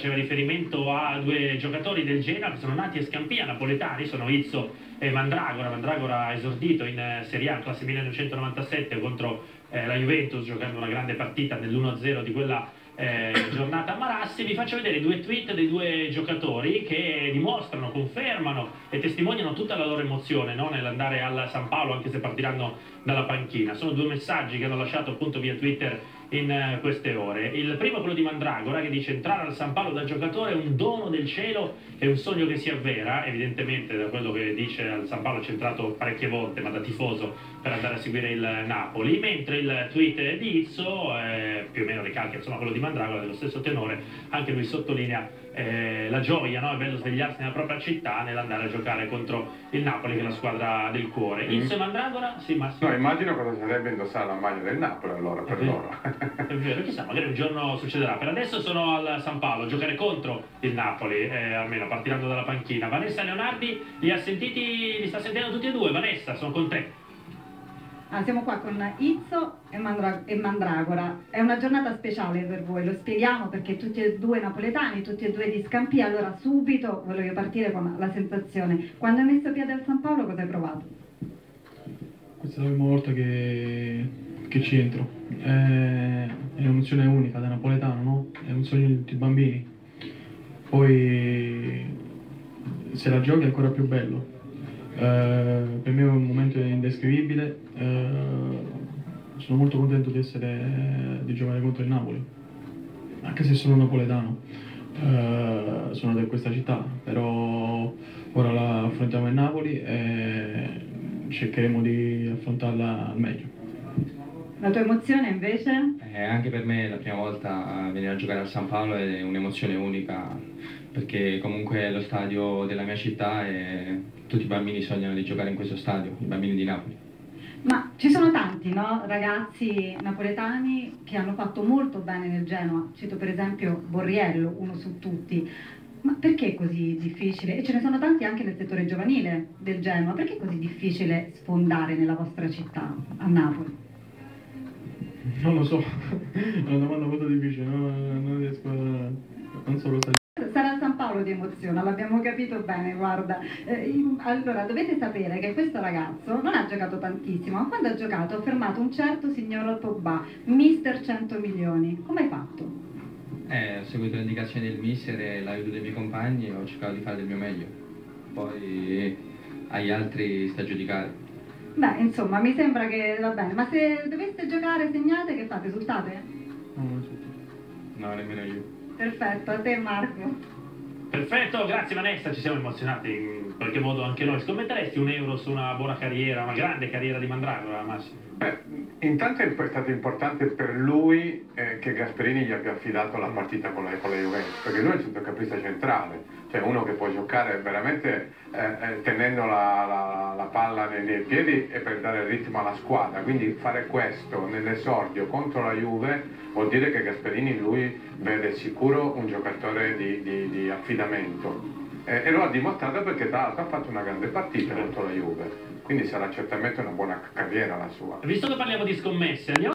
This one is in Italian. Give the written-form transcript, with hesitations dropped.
faceva riferimento a due giocatori del Genoa che sono nati a Scampia, napoletani, sono Izzo e Mandragora. Mandragora ha esordito in Serie A, classe 1997, contro la Juventus, giocando una grande partita nell'1-0 di quella giornata a Marassi. Vi faccio vedere due tweet dei due giocatori che dimostrano, confermano e testimoniano tutta la loro emozione, no? Nell'andare al San Paolo, anche se partiranno dalla panchina. Sono due messaggi che hanno lasciato appunto via Twitter in queste ore. Il primo è quello di Mandragora, che dice: entrare al San Paolo da giocatore è un dono del cielo, è un sogno che si avvera. Evidentemente, da quello che dice, al San Paolo c'è entrato parecchie volte, ma da tifoso, per andare a seguire il Napoli. Mentre il tweet di Izzo più o meno ricalca insomma quello di Mandragora, dello stesso tenore. Anche lui sottolinea la gioia, no? È bello svegliarsi nella propria città nell'andare a giocare contro il Napoli, che è la squadra del cuore. Izzo e Mandragora? Sì, Massimo. No, immagino cosa sarebbe indossare la maglia del Napoli allora, per loro. È vero, chissà, magari un giorno succederà. Per adesso sono al San Paolo a giocare contro il Napoli, almeno partiranno dalla panchina. Vanessa Leonardi li ha sentiti, li sta sentendo tutti e due. Vanessa, sono con te. Siamo qua con Izzo e Mandragora. È una giornata speciale per voi, lo spieghiamo, perché tutti e due napoletani, tutti e due di Scampia. Allora subito voglio partire con la sensazione. Quando hai messo piede al San Paolo, cosa hai provato? Questa è la prima volta che ci entro. È un'emozione unica da napoletano, no? È un sogno di tutti i bambini. Poi se la giochi è ancora più bello. Per me è un momento indescrivibile. Sono molto contento di giocare contro il Napoli, anche se sono napoletano. Sono di questa città, però ora la affrontiamo il Napoli e cercheremo di affrontarla al meglio. La tua emozione invece? Anche per me la prima volta venire a giocare al San Paolo è un'emozione unica, perché comunque è lo stadio della mia città e tutti i bambini sognano di giocare in questo stadio, i bambini di Napoli. Ma ci sono tanti, no? Ragazzi napoletani che hanno fatto molto bene nel Genoa. Cito per esempio Borriello, uno su tutti. Ma perché è così difficile? E ce ne sono tanti anche nel settore giovanile del Genoa. Perché è così difficile sfondare nella vostra città, a Napoli? Non lo so, è una domanda molto difficile, non riesco a... non so lo so. Sarà San Paolo di emoziona, l'abbiamo capito bene, guarda. Allora, dovete sapere che questo ragazzo non ha giocato tantissimo, ma quando ha giocato ha fermato un certo signor Pogba, mister 100 milioni. Come hai fatto? Ho seguito le indicazioni del mister e l'aiuto dei miei compagni e ho cercato di fare del mio meglio. Poi agli altri sta a giudicare. Beh, insomma, mi sembra che va bene, ma se doveste giocare segnate, che fate? Esultate? No, nemmeno io. Perfetto, a te Marco. Perfetto, grazie Vanessa, ci siamo emozionati in qualche modo anche noi. Scommetteresti €1 su una buona carriera, una grande carriera di Mandragora, Massimo? Intanto è stato importante per lui che Gasperini gli abbia affidato la partita con la Juventus, perché lui è il centrocampista centrale, cioè uno che può giocare veramente tenendo la palla nei piedi e per dare il ritmo alla squadra. Quindi fare questo nell'esordio contro la Juve vuol dire che Gasperini in lui vede sicuro un giocatore di affidamento e lo ha dimostrato, perché tra l'altro ha fatto una grande partita contro la Juve, quindi sarà certamente una buona carriera la sua. Visto che parliamo di scommesse, andiamo